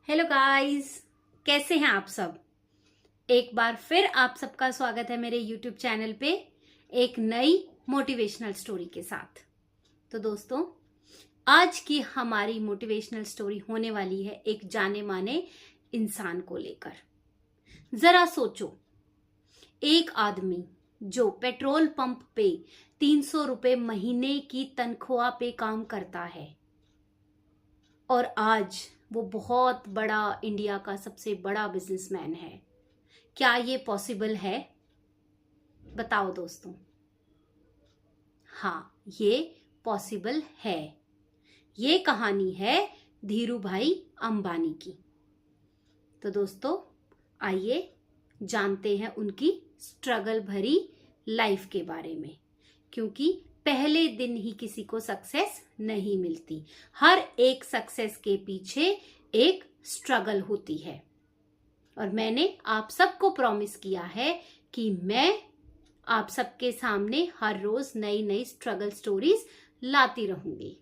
Hello guys, कैसे हैं आप सब। एक बार फिर आप सबका स्वागत है मेरे यूट्यूब चैनल पे एक नई मोटिवेशनल स्टोरी के साथ। तो दोस्तों, आज की हमारी मोटिवेशनल स्टोरी होने वाली है एक जाने माने इंसान को लेकर। जरा सोचो, एक आदमी जो पेट्रोल पंप पे 300 रुपए महीने की तनख्वाह पे काम करता है और आज वो बहुत बड़ा, इंडिया का सबसे बड़ा बिजनेसमैन है। क्या ये पॉसिबल है? बताओ दोस्तों। हाँ, ये पॉसिबल है। ये कहानी है धीरू भाई अंबानी की। तो दोस्तों, आइए जानते हैं उनकी स्ट्रगल भरी लाइफ के बारे में, क्योंकि पहले दिन ही किसी को सक्सेस नहीं मिलती। हर एक सक्सेस के पीछे एक स्ट्रगल होती है और मैंने आप सबको प्रॉमिस किया है कि मैं आप सबके सामने हर रोज नई नई स्ट्रगल स्टोरीज लाती रहूंगी।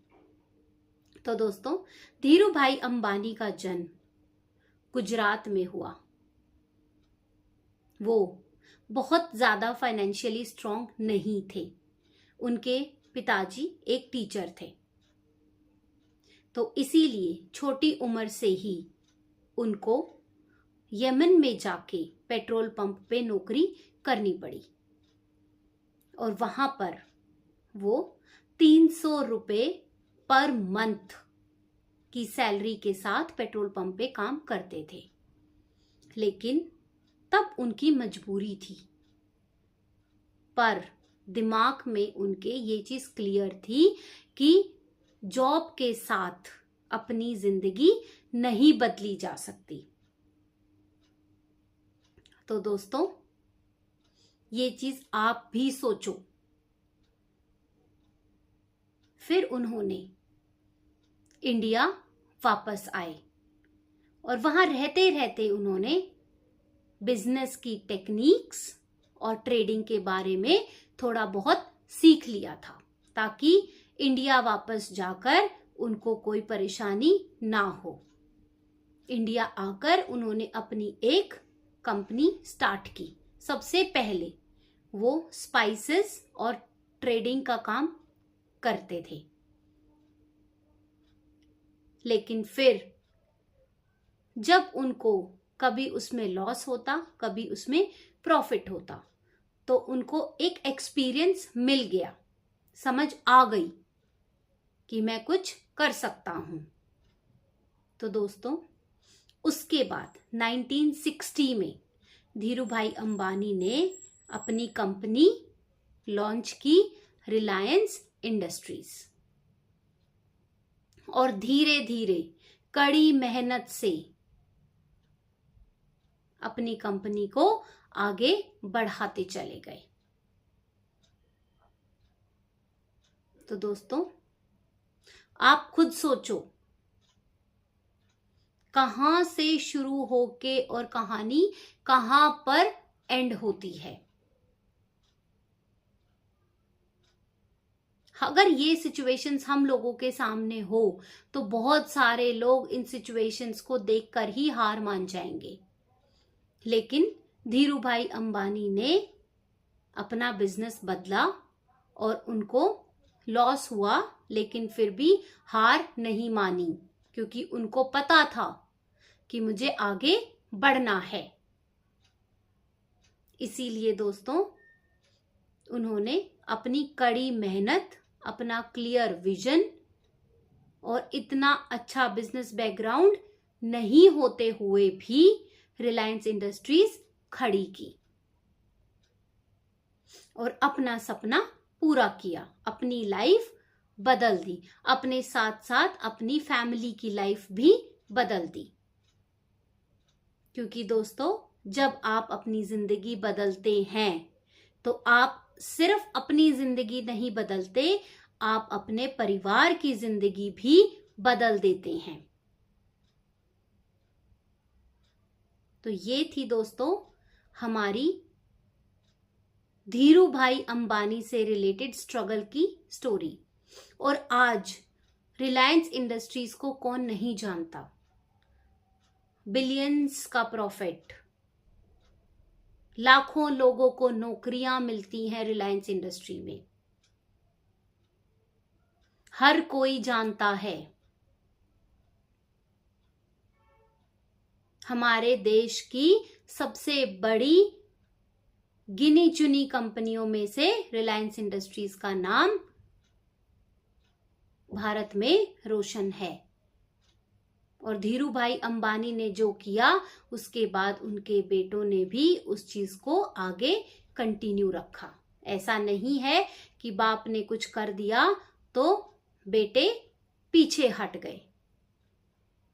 तो दोस्तों, धीरू भाई अंबानी का जन्म गुजरात में हुआ। वो बहुत ज्यादा फाइनेंशियली स्ट्रांग नहीं थे। उनके पिताजी एक टीचर थे, तो इसीलिए छोटी उम्र से ही उनको यमन में जाके पेट्रोल पंप पे नौकरी करनी पड़ी और वहां पर वो 300 रुपए पर मंथ की सैलरी के साथ पेट्रोल पंप पे काम करते थे। लेकिन तब उनकी मजबूरी थी, पर दिमाग में उनके ये चीज क्लियर थी कि जॉब के साथ अपनी जिंदगी नहीं बदली जा सकती। तो दोस्तों, ये चीज आप भी सोचो। फिर उन्होंने इंडिया वापस आए और वहां रहते रहते उन्होंने बिजनेस की टेक्निक्स और ट्रेडिंग के बारे में थोड़ा बहुत सीख लिया था, ताकि इंडिया वापस जाकर उनको कोई परेशानी ना हो। इंडिया आकर उन्होंने अपनी एक कंपनी स्टार्ट की। सबसे पहले वो स्पाइसेस और ट्रेडिंग का काम करते थे, लेकिन फिर जब उनको कभी उसमें लॉस होता, कभी उसमें प्रॉफिट होता, तो उनको एक एक्सपीरियंस मिल गया, समझ आ गई कि मैं कुछ कर सकता हूं। तो दोस्तों, उसके बाद 1960 में धीरू भाई अंबानी ने अपनी कंपनी लॉन्च की, रिलायंस इंडस्ट्रीज। और धीरे धीरे कड़ी मेहनत से अपनी कंपनी को आगे बढ़ाते चले गए। तो दोस्तों, आप खुद सोचो, कहां से शुरू होके और कहानी कहां पर एंड होती है। अगर ये सिचुएशंस हम लोगों के सामने हो तो बहुत सारे लोग इन सिचुएशंस को देखकर ही हार मान जाएंगे। लेकिन धीरू भाई अंबानी ने अपना बिजनेस बदला और उनको लॉस हुआ, लेकिन फिर भी हार नहीं मानी, क्योंकि उनको पता था कि मुझे आगे बढ़ना है। इसीलिए दोस्तों, उन्होंने अपनी कड़ी मेहनत, अपना क्लियर विजन और इतना अच्छा बिजनेस बैकग्राउंड नहीं होते हुए भी रिलायंस इंडस्ट्रीज खड़ी की और अपना सपना पूरा किया, अपनी लाइफ बदल दी, अपने साथ साथ अपनी फैमिली की लाइफ भी बदल दी। क्योंकि दोस्तों, जब आप अपनी जिंदगी बदलते हैं तो आप सिर्फ अपनी जिंदगी नहीं बदलते, आप अपने परिवार की जिंदगी भी बदल देते हैं। तो ये थी दोस्तों हमारी धीरू भाई अंबानी से रिलेटेड स्ट्रगल की स्टोरी। और आज रिलायंस इंडस्ट्रीज को कौन नहीं जानता। बिलियंस का प्रॉफिट, लाखों लोगों को नौकरियां मिलती हैं रिलायंस इंडस्ट्री में। हर कोई जानता है हमारे देश की सबसे बड़ी गिनी चुनी कंपनियों में से रिलायंस इंडस्ट्रीज का नाम भारत में रोशन है। और धीरू भाई अंबानी ने जो किया उसके बाद उनके बेटों ने भी उस चीज को आगे कंटिन्यू रखा। ऐसा नहीं है कि बाप ने कुछ कर दिया तो बेटे पीछे हट गए,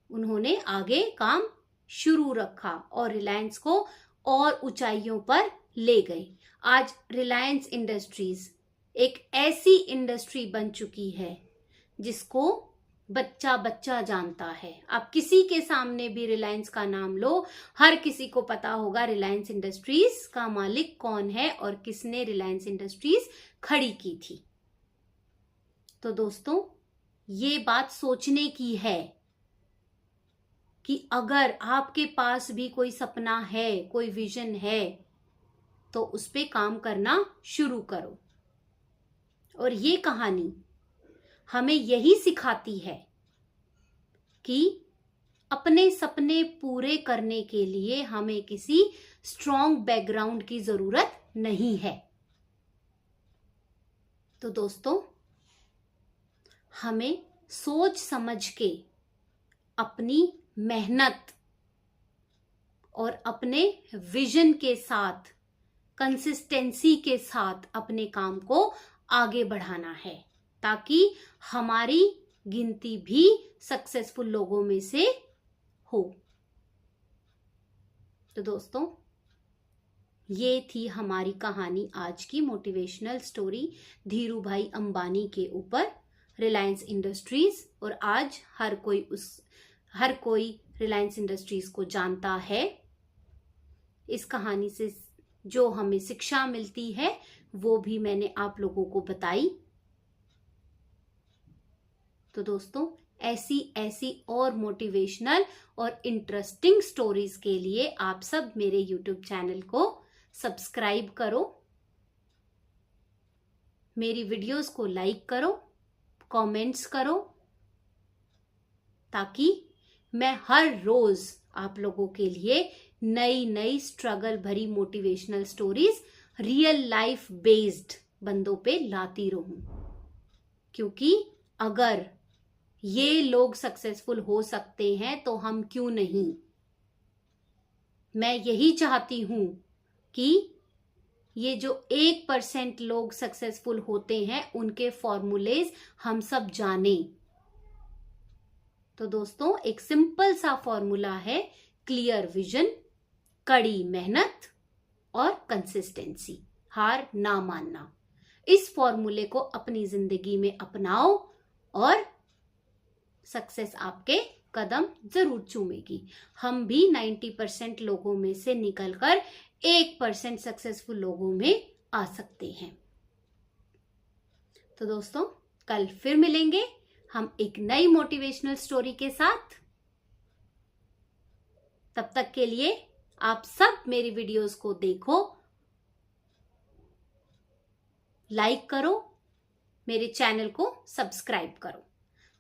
उन्होंने आगे काम शुरू रखा और रिलायंस को और ऊंचाइयों पर ले गए। आज रिलायंस इंडस्ट्रीज एक ऐसी इंडस्ट्री बन चुकी है जिसको बच्चा बच्चा जानता है। आप किसी के सामने भी रिलायंस का नाम लो, हर किसी को पता होगा रिलायंस इंडस्ट्रीज का मालिक कौन है और किसने रिलायंस इंडस्ट्रीज खड़ी की थी। तो दोस्तों, ये बात सोचने की है कि अगर आपके पास भी कोई सपना है, कोई विजन है, तो उस पे काम करना शुरू करो। और ये कहानी हमें यही सिखाती है कि अपने सपने पूरे करने के लिए हमें किसी स्ट्रॉन्ग बैकग्राउंड की जरूरत नहीं है। तो दोस्तों, हमें सोच समझ के अपनी मेहनत और अपने विजन के साथ, कंसिस्टेंसी के साथ अपने काम को आगे बढ़ाना है, ताकि हमारी गिनती भी सक्सेसफुल लोगों में से हो। तो दोस्तों, ये थी हमारी कहानी, आज की मोटिवेशनल स्टोरी धीरू भाई अंबानी के ऊपर, रिलायंस इंडस्ट्रीज। और आज हर कोई रिलायंस इंडस्ट्रीज को जानता है। इस कहानी से जो हमें शिक्षा मिलती है वो भी मैंने आप लोगों को बताई। तो दोस्तों, ऐसी और मोटिवेशनल और इंटरेस्टिंग स्टोरीज के लिए आप सब मेरे YouTube चैनल को सब्सक्राइब करो, मेरी वीडियोस को लाइक करो, कमेंट्स करो, ताकि मैं हर रोज आप लोगों के लिए नई स्ट्रगल भरी motivational stories real life based बंदों पे लाती रहूं। क्योंकि अगर ये लोग सक्सेसफुल हो सकते हैं तो हम क्यों नहीं। मैं यही चाहती हूं कि ये जो 1% लोग सक्सेसफुल होते हैं उनके फॉर्मूलेज हम सब जाने। तो दोस्तों, एक सिंपल सा फॉर्मूला है, क्लियर विजन, कड़ी मेहनत और कंसिस्टेंसी, हार ना मानना। इस फॉर्मूले को अपनी जिंदगी में अपनाओ और सक्सेस आपके कदम जरूर चूमेगी। हम भी 90% लोगों में से निकलकर 1% सक्सेसफुल लोगों में आ सकते हैं। तो दोस्तों, कल फिर मिलेंगे हम एक नई मोटिवेशनल स्टोरी के साथ। तब तक के लिए आप सब मेरी वीडियोस को देखो, लाइक करो, मेरे चैनल को सब्सक्राइब करो।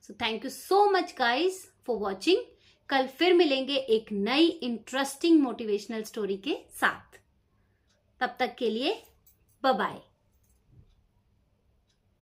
So thank you so much guys for watching. कल फिर मिलेंगे एक नई इंटरेस्टिंग मोटिवेशनल स्टोरी के साथ। तब तक के लिए बाय बाय।